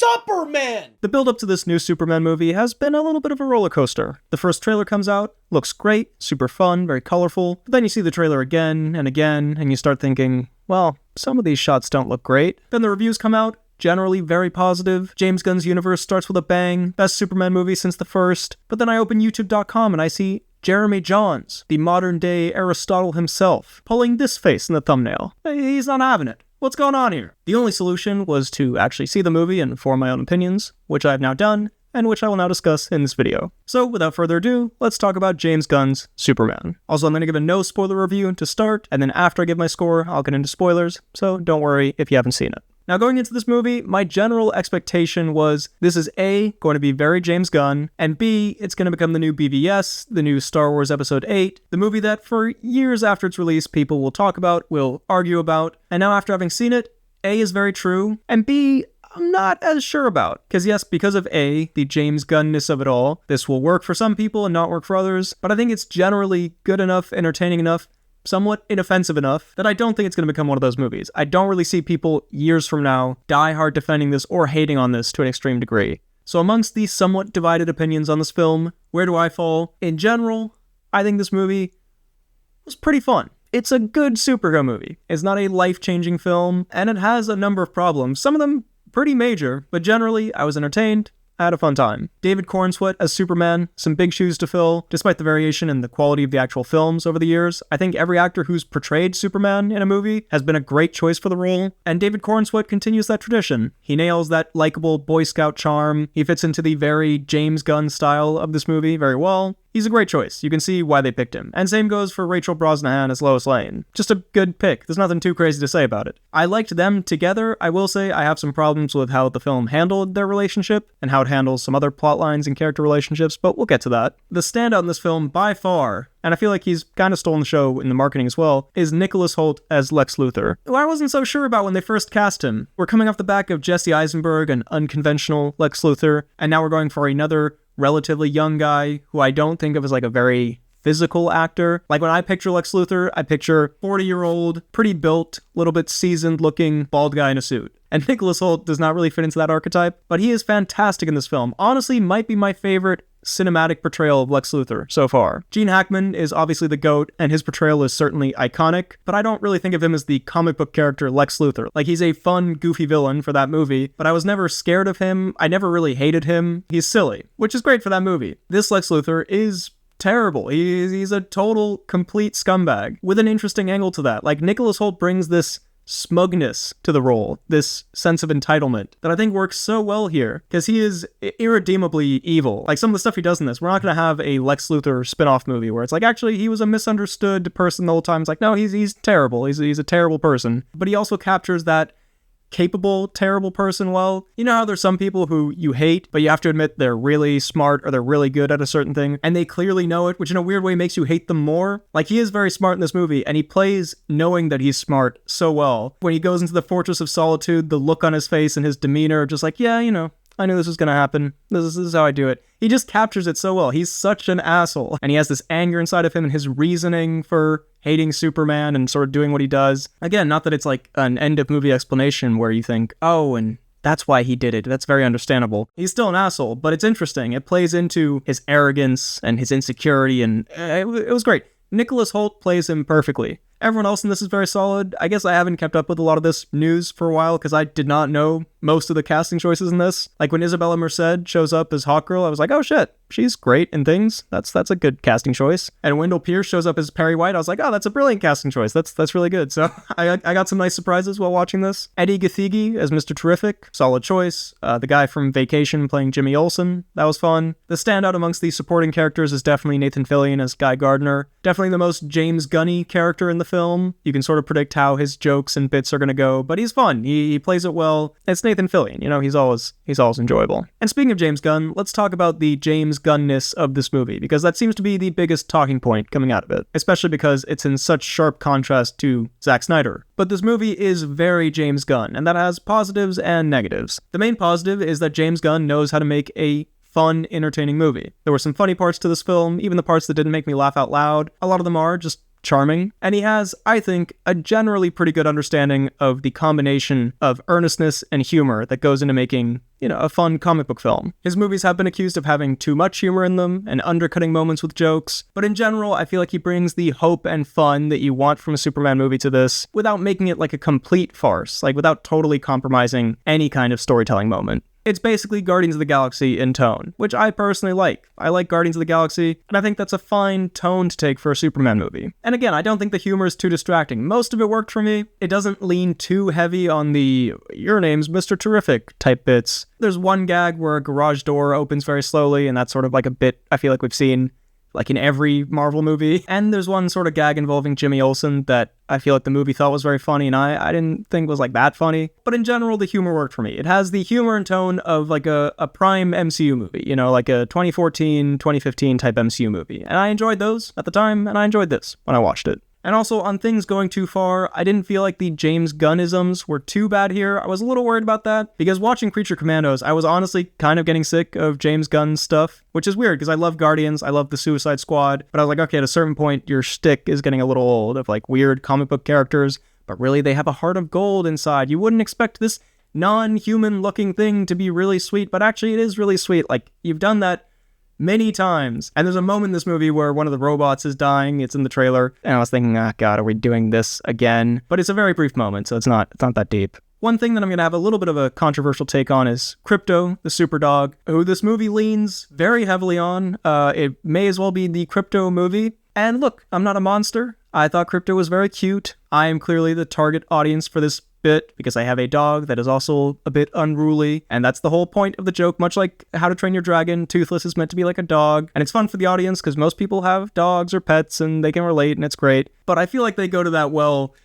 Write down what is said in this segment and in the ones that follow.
Superman! The build-up to this new Superman movie has been a little bit of a roller coaster. The first trailer comes out, looks great, super fun, very colorful, but then you see the trailer again, and you start thinking, well, some of these shots don't look great. Then the reviews come out, generally very positive. James Gunn's universe starts with a bang, best Superman movie since the first, but then I open youtube.com and I see Jeremy Jahns, the modern-day Aristotle himself, pulling this face in the thumbnail. He's not having it. What's going on here? The only solution was to actually see the movie and form my own opinions, which I have now done, and which I will now discuss in this video. So, without further ado, let's talk about James Gunn's Superman. Also, I'm going to give a no-spoiler review to start, and then after I give my score, I'll get into spoilers, so don't worry if you haven't seen it. Now, going into this movie, my general expectation was this is A, going to be very James Gunn, and B, it's going to become the new BVS, the new Star Wars Episode 8, the movie that for years after its release people will talk about, will argue about, and now after having seen it, A is very true, and B, I'm not as sure about. Because yes, because of A, the James Gunn-ness of it all, this will work for some people and not work for others, but I think it's generally good enough, entertaining enough, somewhat inoffensive enough that I don't think it's going to become one of those movies. I don't really see people years from now die hard defending this or hating on this to an extreme degree. So amongst these somewhat divided opinions on this film, where do I fall? In general, I think this movie was pretty fun. It's a good superhero movie. It's not a life-changing film, and it has a number of problems, some of them pretty major, but generally I was entertained. I had a fun time. David Corenswet as Superman, some big shoes to fill, despite the variation in the quality of the actual films over the years. I think every actor who's portrayed Superman in a movie has been a great choice for the role, and David Corenswet continues that tradition. He nails that likable Boy Scout charm. He fits into the very James Gunn style of this movie very well. He's a great choice. You can see why they picked him. And same goes for Rachel Brosnahan as Lois Lane. Just a good pick. There's nothing too crazy to say about it. I liked them together. I will say I have some problems with how the film handled their relationship and how it handles some other plot lines and character relationships, but we'll get to that. The standout in this film by far, and I feel like he's kind of stolen the show in the marketing as well, is Nicholas Hoult as Lex Luthor, who I wasn't so sure about when they first cast him. We're coming off the back of Jesse Eisenberg, an unconventional Lex Luthor, and now we're going for another relatively young guy who I don't think of as like a very physical actor. Like when I picture Lex Luthor, I picture 40-year-old, pretty built, little bit seasoned looking bald guy in a suit. And Nicholas Hoult does not really fit into that archetype, but he is fantastic in this film. Honestly, might be my favorite cinematic portrayal of Lex Luthor so far. Gene Hackman is obviously the GOAT, and his portrayal is certainly iconic, but I don't really think of him as the comic book character Lex Luthor. Like, he's a fun, goofy villain for that movie, but I was never scared of him. I never really hated him. He's silly, which is great for that movie. This Lex Luthor is terrible. He's a total, complete scumbag with an interesting angle to that. Like, Nicholas Hoult brings this smugness to the role, this sense of entitlement that I think works so well here, because he is irredeemably evil. Like, some of the stuff he does in this, we're not going to have a Lex Luthor spin-off movie where it's like, actually, he was a misunderstood person the whole time. It's like, no, he's terrible. He's a terrible person. But he also captures that capable, terrible person well. You know how there's some people who you hate, but you have to admit they're really smart or they're really good at a certain thing, and they clearly know it, which in a weird way makes you hate them more? Like, he is very smart in this movie, and he plays knowing that he's smart so well. When he goes into the Fortress of Solitude, the look on his face and his demeanor, just like, yeah, you know, I knew this was gonna happen. This is how I do it. He just captures it so well. He's such an asshole. And he has this anger inside of him and his reasoning for hating Superman and sort of doing what he does. Again, not that it's like an end of movie explanation where you think, oh, and that's why he did it. That's very understandable. He's still an asshole, but it's interesting. It plays into his arrogance and his insecurity, and it was great. Nicholas Hoult plays him perfectly. Everyone else in this is very solid. I guess I haven't kept up with a lot of this news for a while because I did not know most of the casting choices in this. Like when Isabella Merced shows up as Hawkgirl, I was like, oh shit, she's great in things. That's a good casting choice. And Wendell Pierce shows up as Perry White. I was like, oh, that's a brilliant casting choice. That's really good. So I got some nice surprises while watching this. Eddie Gathegi as Mr. Terrific, solid choice. The guy from Vacation playing Jimmy Olsen, that was fun. The standout amongst the supporting characters is definitely Nathan Fillion as Guy Gardner. Definitely the most James Gunny character in the film. You can sort of predict how his jokes and bits are going to go, but he's fun. He plays it well. It's Nathan Fillion, you know, he's always enjoyable. And speaking of James Gunn, let's talk about the James Gunn-ness of this movie, because that seems to be the biggest talking point coming out of it, especially because it's in such sharp contrast to Zack Snyder. But this movie is very James Gunn, and that has positives and negatives. The main positive is that James Gunn knows how to make a fun, entertaining movie. There were some funny parts to this film, even the parts that didn't make me laugh out loud. A lot of them are just charming, and he has, I think, a generally pretty good understanding of the combination of earnestness and humor that goes into making, a fun comic book film. His movies have been accused of having too much humor in them and undercutting moments with jokes, but in general, I feel like he brings the hope and fun that you want from a Superman movie to this without making it like a complete farce, like without totally compromising any kind of storytelling moment. It's basically Guardians of the Galaxy in tone, which I personally like. I like Guardians of the Galaxy, and I think that's a fine tone to take for a Superman movie. And again, I don't think the humor is too distracting. Most of it worked for me. It doesn't lean too heavy on the "your name's Mr. Terrific" type bits. There's one gag where a garage door opens very slowly, and that's sort of like a bit I feel like we've seen like in every Marvel movie. And there's one sort of gag involving Jimmy Olsen that I feel like the movie thought was very funny, and I didn't think was like that funny. But in general, the humor worked for me. It has the humor and tone of like a prime MCU movie, like a 2014, 2015 type MCU movie. And I enjoyed those at the time, and I enjoyed this when I watched it. And also, on things going too far, I didn't feel like the James Gunnisms were too bad here. I was a little worried about that, because watching Creature Commandos, I was honestly kind of getting sick of James Gunn's stuff, which is weird, because I love Guardians, I love the Suicide Squad, but I was like, okay, at a certain point, your shtick is getting a little old of like weird comic book characters, but really they have a heart of gold inside. You wouldn't expect this non-human looking thing to be really sweet, but actually it is really sweet. Like, you've done that many times. And there's a moment in this movie where one of the robots is dying. It's in the trailer. And I was thinking, God, are we doing this again? But it's a very brief moment, so it's not that deep. One thing that I'm going to have a little bit of a controversial take on is Krypto, the super dog, who this movie leans very heavily on. It may as well be the Krypto movie. And look, I'm not a monster. I thought Krypto was very cute. I am clearly the target audience for this bit because I have a dog that is also a bit unruly, and that's the whole point of the joke. Much like How to Train Your Dragon, Toothless is meant to be like a dog, and it's fun for the audience because most people have dogs or pets and they can relate, and it's great. But I feel like they go to that well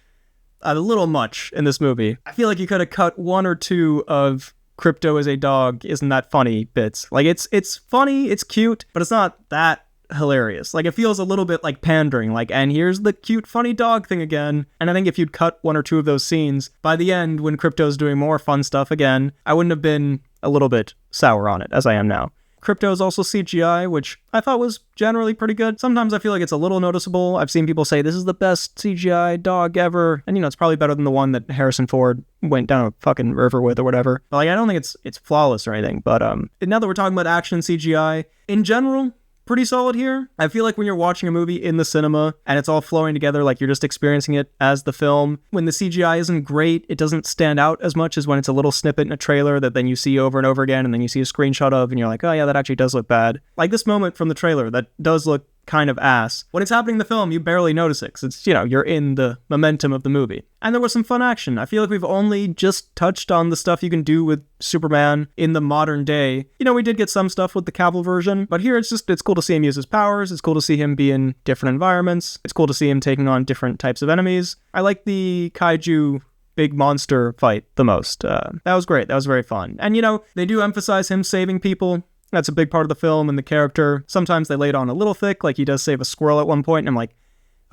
a little much in this movie. I feel like you could have cut one or two of Krypto as a dog isn't that funny bits. Like, it's funny, it's cute, but it's not that hilarious. Like, it feels a little bit like pandering, like, and here's the cute funny dog thing again. And I think if you'd cut one or two of those scenes, by the end when Krypto's doing more fun stuff again, I wouldn't have been a little bit sour on it as I am now. Krypto is also CGI, which I thought was generally pretty good. Sometimes I feel like it's a little noticeable. I've seen people say this is the best CGI dog ever, and it's probably better than the one that Harrison Ford went down a fucking river with or whatever. But like, I don't think it's flawless or anything. But now that we're talking about action CGI in general, pretty solid here. I feel like when you're watching a movie in the cinema and it's all flowing together, like you're just experiencing it as the film, when the CGI isn't great, it doesn't stand out as much as when it's a little snippet in a trailer that then you see over and over again, and then you see a screenshot of, and you're like, oh yeah, that actually does look bad. Like this moment from the trailer that does look kind of ass. When it's happening in the film, you barely notice it, because it's, you're in the momentum of the movie. And there was some fun action. I feel like we've only just touched on the stuff you can do with Superman in the modern day. We did get some stuff with the Cavill version, but here it's cool to see him use his powers. It's cool to see him be in different environments. It's cool to see him taking on different types of enemies. I like the kaiju big monster fight the most. That was great. That was very fun. And they do emphasize him saving people. That's a big part of the film and the character. Sometimes they lay it on a little thick, like he does save a squirrel at one point, and I'm like,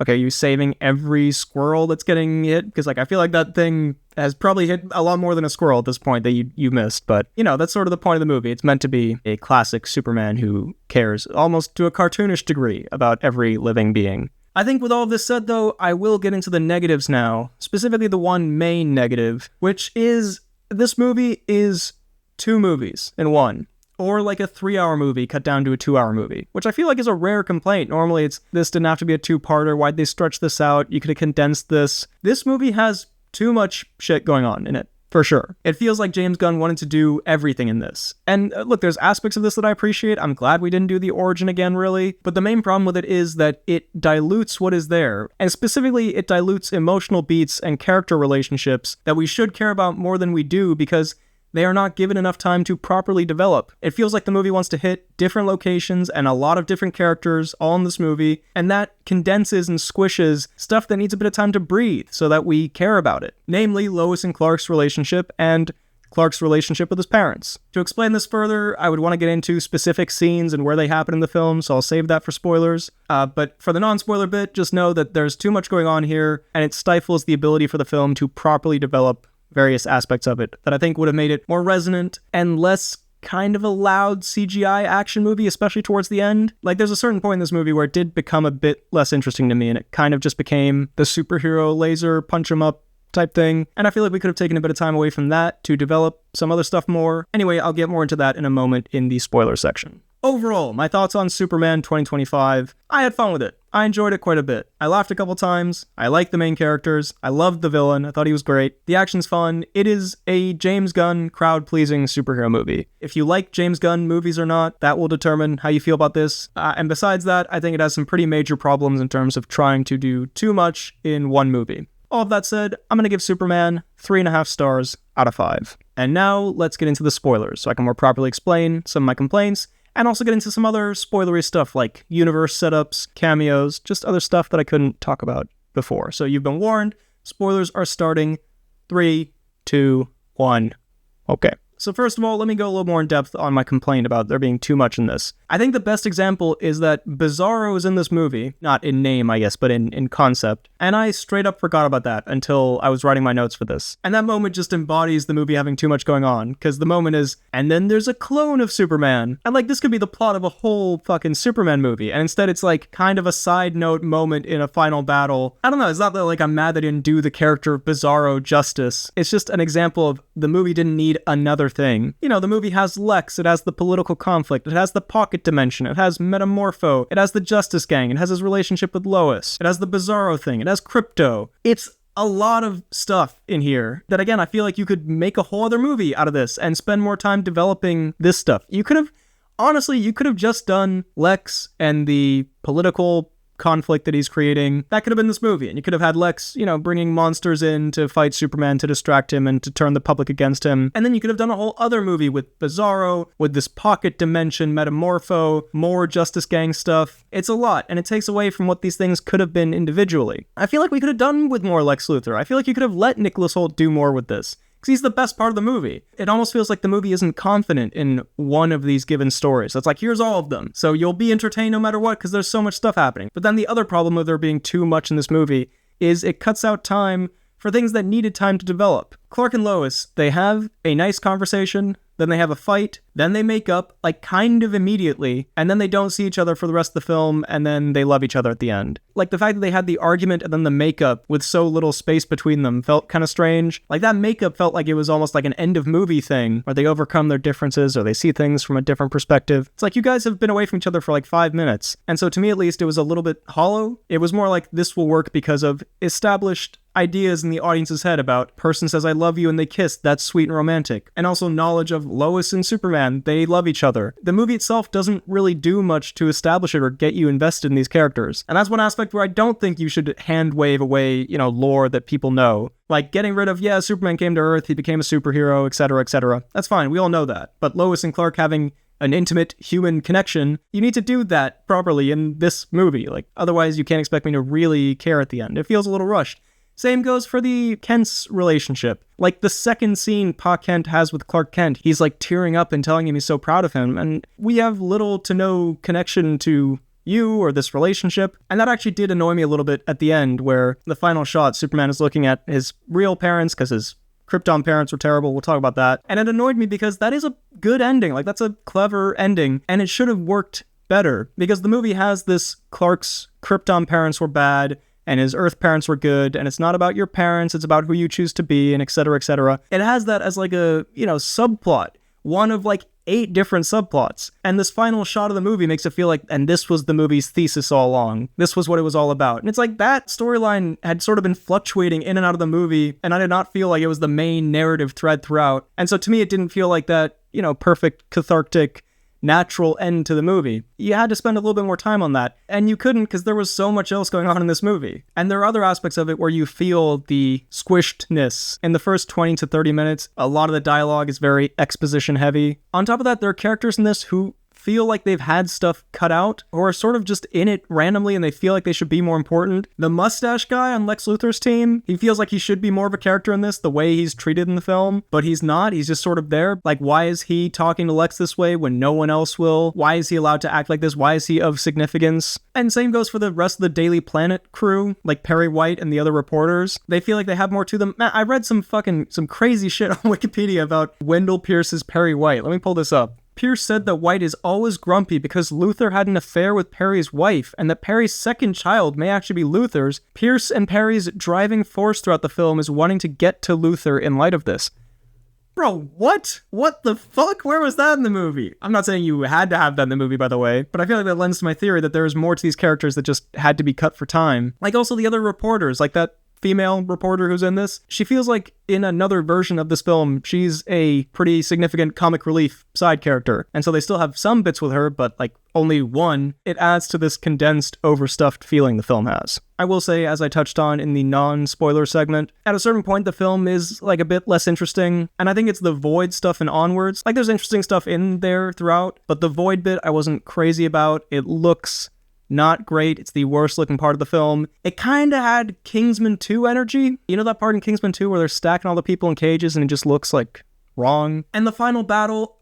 okay, are you saving every squirrel that's getting hit? Because I feel like that thing has probably hit a lot more than a squirrel at this point that you missed. But, that's sort of the point of the movie. It's meant to be a classic Superman who cares almost to a cartoonish degree about every living being. I think with all of this said, though, I will get into the negatives now, specifically the one main negative, which is this movie is two movies in one. Or like a 3-hour movie cut down to a 2-hour movie, which I feel like is a rare complaint. Normally this didn't have to be a 2-parter. Why'd they stretch this out? You could have condensed this. This movie has too much shit going on in it, for sure. It feels like James Gunn wanted to do everything in this. And look, there's aspects of this that I appreciate. I'm glad we didn't do the origin again, really. But the main problem with it is that it dilutes what is there. And specifically, it dilutes emotional beats and character relationships that we should care about more than we do, because they are not given enough time to properly develop. It feels like the movie wants to hit different locations and a lot of different characters all in this movie, and that condenses and squishes stuff that needs a bit of time to breathe so that we care about it. Namely, Lois and Clark's relationship and Clark's relationship with his parents. To explain this further, I would want to get into specific scenes and where they happen in the film, so I'll save that for spoilers. But for the non-spoiler bit, just know that there's too much going on here, and it stifles the ability for the film to properly develop various aspects of it that I think would have made it more resonant and less kind of a loud CGI action movie, especially towards the end. Like, there's a certain point in this movie where it did become a bit less interesting to me, and it kind of just became the superhero laser punch 'em up type thing. And I feel like we could have taken a bit of time away from that to develop some other stuff more. Anyway, I'll get more into that in a moment in the spoiler section. Overall, my thoughts on Superman 2025. I had fun with it. I enjoyed it quite a bit. I laughed a couple times. I liked the main characters. I loved the villain. I thought he was great. The action's fun. It is a James Gunn crowd-pleasing superhero movie. If you like James Gunn movies or not, that will determine how you feel about this. And besides that, I think it has some pretty major problems in terms of trying to do too much in one movie. All of that said, I'm going to give Superman 3.5 stars out of 5. And now, let's get into the spoilers so I can more properly explain some of my complaints, and also get into some other spoilery stuff like universe setups, cameos, just other stuff that I couldn't talk about before. So you've been warned, spoilers are starting. 3, 2, 1. Okay. So first of all, let me go a little more in depth on my complaint about there being too much in this. I think the best example is that Bizarro is in this movie, not in name, I guess, but in concept, and I straight up forgot about that until I was writing my notes for this. And that moment just embodies the movie having too much going on, because the moment is, and then there's a clone of Superman. And like, this could be the plot of a whole fucking Superman movie, and instead it's like kind of a side note moment in a final battle. I don't know, it's not that like I'm mad they didn't do the character of Bizarro justice. It's just an example of the movie didn't need another thing. You know, the movie has Lex, it has the political conflict, it has the pocket dimension, it has Metamorpho, it has the Justice Gang, it has his relationship with Lois, it has the Bizarro thing, it has Krypto. It's a lot of stuff in here that, again, I feel like you could make a whole other movie out of this and spend more time developing this stuff. You could have just done Lex and the political conflict that he's creating. That could have been this movie, and you could have had Lex, bringing monsters in to fight Superman to distract him and to turn the public against him. And then you could have done a whole other movie with Bizarro, with this pocket dimension, Metamorpho, more Justice Gang stuff. It's a lot, and it takes away from what these things could have been individually. I feel like we could have done with more Lex Luthor. I feel like you could have let Nicholas Hoult do more with this, because he's the best part of the movie. It almost feels like the movie isn't confident in one of these given stories. It's like, here's all of them, so you'll be entertained no matter what, because there's so much stuff happening. But then the other problem with there being too much in this movie is it cuts out time for things that needed time to develop. Clark and Lois, they have a nice conversation, then they have a fight, then they make up, like, kind of immediately, and then they don't see each other for the rest of the film, and then they love each other at the end. Like, the fact that they had the argument and then the makeup with so little space between them felt kind of strange. Like, that makeup felt like it was almost like an end-of-movie thing, where they overcome their differences, or they see things from a different perspective. It's like, you guys have been away from each other for like 5 minutes, and so to me at least, it was a little bit hollow. It was more like, this will work because of established ideas in the audience's head about person says I love you and they kiss, that's sweet and romantic. And also knowledge of Lois and Superman, they love each other. The movie itself doesn't really do much to establish it or get you invested in these characters. And that's one aspect where I don't think you should hand wave away, lore that people know. Like getting rid of, Superman came to Earth, he became a superhero, etc., etc. That's fine, we all know that. But Lois and Clark having an intimate human connection, you need to do that properly in this movie. Like, otherwise you can't expect me to really care at the end. It feels a little rushed. Same goes for the Kent's relationship. Like, the second scene Pa Kent has with Clark Kent, he's like tearing up and telling him he's so proud of him, and we have little to no connection to you or this relationship. And that actually did annoy me a little bit at the end, where the final shot, Superman is looking at his real parents because his Krypton parents were terrible. We'll talk about that. And it annoyed me because that is a good ending. Like, that's a clever ending, and it should have worked better, because the movie has this Clark's Krypton parents were bad and his Earth parents were good, and it's not about your parents, it's about who you choose to be, and etc., etc. It has that as like a, subplot. One of like 8 different subplots. And this final shot of the movie makes it feel like, and this was the movie's thesis all along. This was what it was all about. And it's like that storyline had sort of been fluctuating in and out of the movie, and I did not feel like it was the main narrative thread throughout. And so to me, it didn't feel like that, perfect, cathartic, natural end to the movie. You had to spend a little bit more time on that, and you couldn't because there was so much else going on in this movie. And there are other aspects of it where you feel the squishedness. In the first 20 to 30 minutes, a lot of the dialogue is very exposition heavy. On top of that, there are characters in this who feel like they've had stuff cut out or are sort of just in it randomly and they feel like they should be more important. The mustache guy on Lex Luthor's team, he feels like he should be more of a character in this, the way he's treated in the film, but he's not. He's just sort of there. Like, why is he talking to Lex this way when no one else will? Why is he allowed to act like this? Why is he of significance? And same goes for the rest of the Daily Planet crew, like Perry White and the other reporters. They feel like they have more to them. Man, I read some crazy shit on Wikipedia about Wendell Pierce's Perry White. Let me pull this up. Pierce said that White is always grumpy because Luthor had an affair with Perry's wife, and that Perry's second child may actually be Luthor's. Pierce and Perry's driving force throughout the film is wanting to get to Luthor in light of this. Bro, what? What the fuck? Where was that in the movie? I'm not saying you had to have that in the movie, by the way, but I feel like that lends to my theory that there is more to these characters that just had to be cut for time. Like also the other reporters, like that female reporter who's in this. She feels like in another version of this film, she's a pretty significant comic relief side character. And so they still have some bits with her, but like only one. It adds to this condensed, overstuffed feeling the film has. I will say, as I touched on in the non-spoiler segment, at a certain point the film is like a bit less interesting, and I think it's the Void stuff and onwards. Like there's interesting stuff in there throughout, but the Void bit I wasn't crazy about. It looks not great. It's the worst looking part of the film. It kind of had Kingsman 2 energy. You know that part in Kingsman 2 where they're stacking all the people in cages and it just looks like wrong? And the final battle,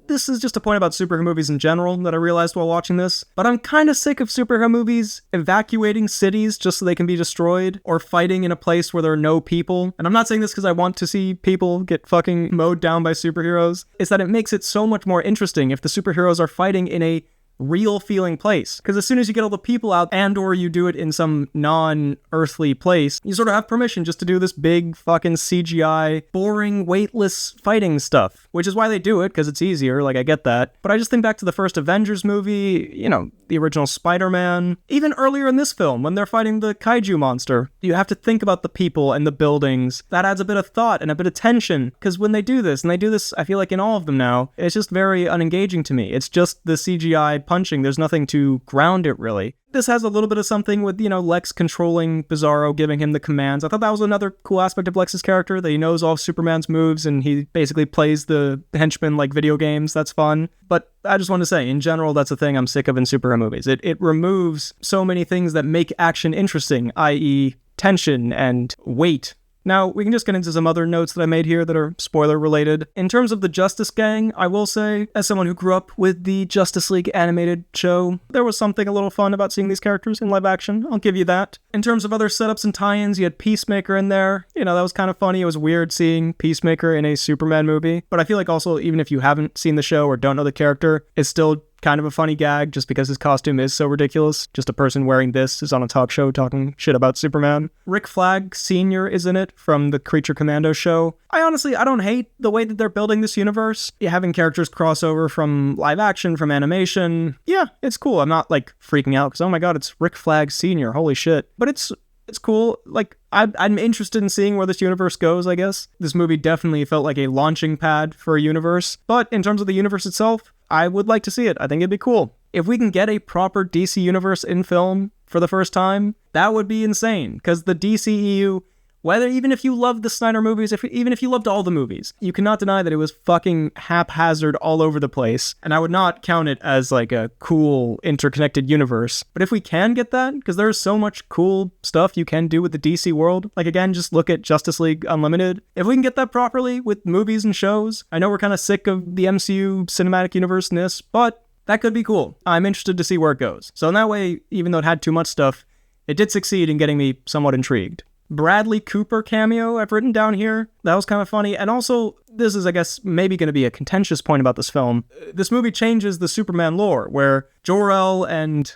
this is just a point about superhero movies in general that I realized while watching this, but I'm kind of sick of superhero movies evacuating cities just so they can be destroyed, or fighting in a place where there are no people. And I'm not saying this because I want to see people get fucking mowed down by superheroes. It's that it makes it so much more interesting if the superheroes are fighting in a real feeling place. Because as soon as you get all the people out and or you do it in some non-earthly place, you sort of have permission just to do this big fucking CGI, boring, weightless fighting stuff. Which is why they do it, because it's easier, like I get that. But I just think back to the first Avengers movie, you know, the original Spider-Man, even earlier in this film when they're fighting the kaiju monster. You have to think about the people and the buildings. That adds a bit of thought and a bit of tension. Because when they do this, and they do this, I feel like in all of them now, it's just very unengaging to me. It's just the CGI punching. There's nothing to ground it, really. This has a little bit of something with, you know, Lex controlling Bizarro, giving him the commands. I thought that was another cool aspect of Lex's character, that he knows all of Superman's moves and he basically plays the henchman like video games. That's fun. But I just want to say, in general, that's a thing I'm sick of in superhero movies. It removes so many things that make action interesting, i.e. tension and weight. Now, we can just get into some other notes that I made here that are spoiler-related. In terms of the Justice Gang, I will say, as someone who grew up with the Justice League animated show, there was something a little fun about seeing these characters in live action. I'll give you that. In terms of other setups and tie-ins, you had Peacemaker in there. You know, that was kind of funny. It was weird seeing Peacemaker in a Superman movie. But I feel like also, even if you haven't seen the show or don't know the character, it's still kind of a funny gag just because his costume is so ridiculous. Just a person wearing this is on a talk show talking shit about Superman. Rick Flag Sr. is in it from the Creature Commando show. I don't hate the way that they're building this universe. Yeah, having characters cross over from live action, from animation. Yeah, it's cool. I'm not like freaking out because, oh my god, it's Rick Flag Sr. Holy shit. But it's cool. Like, I'm interested in seeing where this universe goes, I guess. This movie definitely felt like a launching pad for a universe. But in terms of the universe itself, I would like to see it. I think it'd be cool. If we can get a proper DC universe in film for the first time, that would be insane. Because the DCEU, even if you loved the Snyder movies, even if you loved all the movies, you cannot deny that it was fucking haphazard all over the place. And I would not count it as like a cool interconnected universe. But if we can get that, because there's so much cool stuff you can do with the DC world, like again, just look at Justice League Unlimited. If we can get that properly with movies and shows, I know we're kind of sick of the MCU cinematic universe-ness, but that could be cool. I'm interested to see where it goes. So in that way, even though it had too much stuff, it did succeed in getting me somewhat intrigued. Bradley Cooper cameo I've written down here. That was kind of funny. And also, this is, I guess, maybe going to be a contentious point about this film. This movie changes the Superman lore, where Jor-El and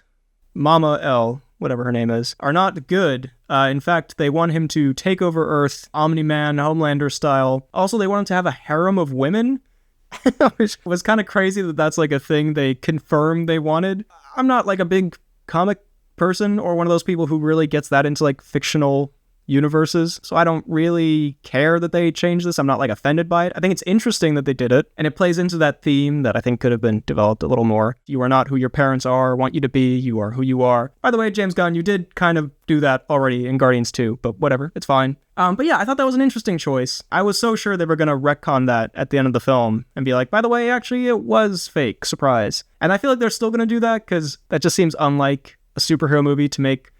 Mama El, whatever her name is, are not good. In fact, they want him to take over Earth, Omni-Man, Homelander style. Also, they want him to have a harem of women, which was kind of crazy that that's like a thing they confirmed they wanted. I'm not like a big comic person or one of those people who really gets that into like fictional universes, so I don't really care that they changed this. I'm not like offended by it. I think it's interesting that they did it, and it plays into that theme that I think could have been developed a little more. You are not who your parents are or want you to be, you are who you are. By the way, James Gunn, you did kind of do that already in Guardians 2, but whatever, it's fine. But yeah, I thought that was an interesting choice. I was so sure they were going to retcon that at the end of the film and be like, by the way, actually, it was fake, surprise. And I feel like they're still going to do that because that just seems unlike a superhero movie to make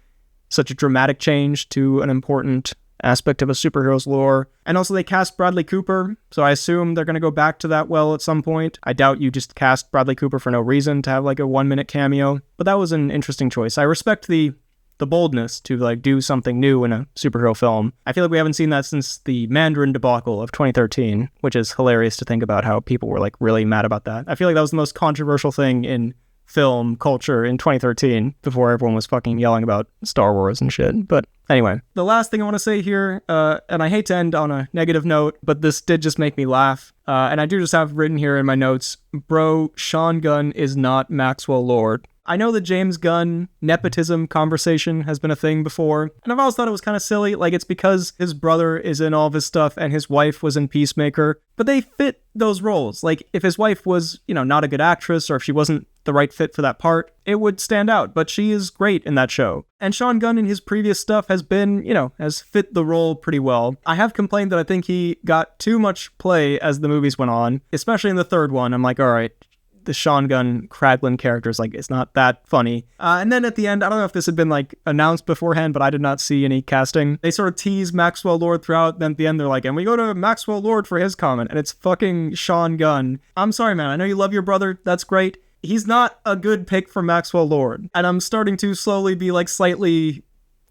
such a dramatic change to an important aspect of a superhero's lore. And also they cast Bradley Cooper, so I assume they're going to go back to that well at some point. I doubt you just cast Bradley Cooper for no reason to have like a 1-minute cameo, but that was an interesting choice. I respect the boldness to like do something new in a superhero film. I feel like we haven't seen that since the Mandarin debacle of 2013, which is hilarious to think about how people were like really mad about that. I feel like that was the most controversial thing in film culture in 2013 before everyone was fucking yelling about Star Wars and shit. But anyway, the last thing I want to say here, and I hate to end on a negative note, but this did just make me laugh. And I do just have written here in my notes, bro, Shaun Gun is not Maxwell Lord. I know the James Gunn nepotism conversation has been a thing before, and I've always thought it was kind of silly, like it's because his brother is in all of his stuff and his wife was in Peacemaker, but they fit those roles. Like, if his wife was, not a good actress, or if she wasn't the right fit for that part, it would stand out, but she is great in that show. And Shaun Gunn in his previous stuff has been, has fit the role pretty well. I have complained that I think he got too much play as the movies went on, especially in the third one. I'm like, all right, the Shaun Gunn Kraglin character is like, it's not that funny. And then at the end, I don't know if this had been like announced beforehand, but I did not see any casting. They sort of tease Maxwell Lord throughout, then at the end they're like, and we go to Maxwell Lord for his comment, and it's fucking Shaun Gunn. I'm sorry, man, I know you love your brother, that's great. He's not a good pick for Maxwell Lord, and I'm starting to slowly be like slightly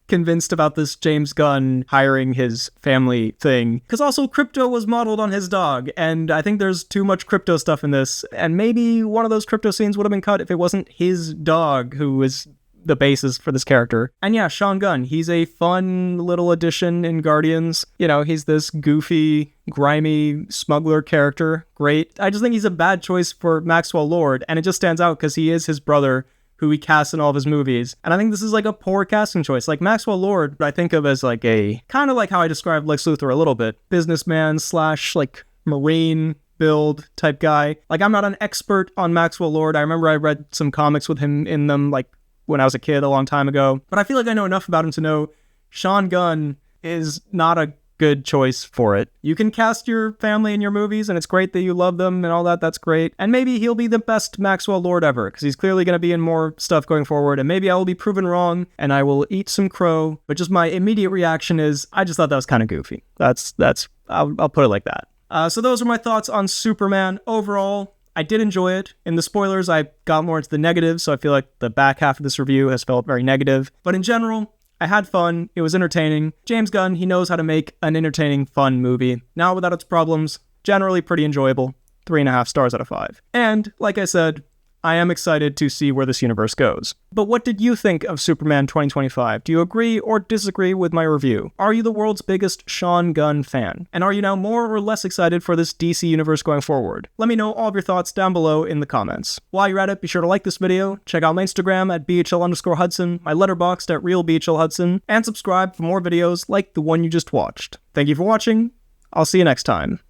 convinced about this James Gunn hiring his family thing. Because also Krypto was modeled on his dog, and I think there's too much Krypto stuff in this, and maybe one of those Krypto scenes would have been cut if it wasn't his dog who is the basis for this character. And yeah, Shaun Gunn, he's a fun little addition in Guardians. He's this goofy, grimy smuggler character. Great. I just think he's a bad choice for Maxwell Lord, and it just stands out because he is his brother, who he casts in all of his movies. And I think this is like a poor casting choice. Like Maxwell Lord, I think of as like a, kind of like how I described Lex Luthor a little bit, businessman / like Marine build type guy. Like, I'm not an expert on Maxwell Lord. I remember I read some comics with him in them like when I was a kid a long time ago, but I feel like I know enough about him to know Shaun Gunn is not a good choice for it. You can cast your family in your movies, and it's great that you love them and all that, that's great. And maybe he'll be the best Maxwell Lord ever, because he's clearly going to be in more stuff going forward, and maybe I will be proven wrong, and I will eat some crow, but just my immediate reaction is, I just thought that was kind of goofy. I'll put it like that. So those are my thoughts on Superman. Overall, I did enjoy it. In the spoilers, I got more into the negatives, so I feel like the back half of this review has felt very negative. But in general, I had fun. It was entertaining. James Gunn, he knows how to make an entertaining, fun movie. Not without its problems. Generally pretty enjoyable. 3.5 stars out of 5. And, like I said, I am excited to see where this universe goes. But what did you think of Superman 2025? Do you agree or disagree with my review? Are you the world's biggest Shaun Gunn fan? And are you now more or less excited for this DC universe going forward? Let me know all of your thoughts down below in the comments. While you're at it, be sure to like this video, check out my Instagram at BHL_Hudson, my letterboxd at RealBHLHudson, and subscribe for more videos like the one you just watched. Thank you for watching. I'll see you next time.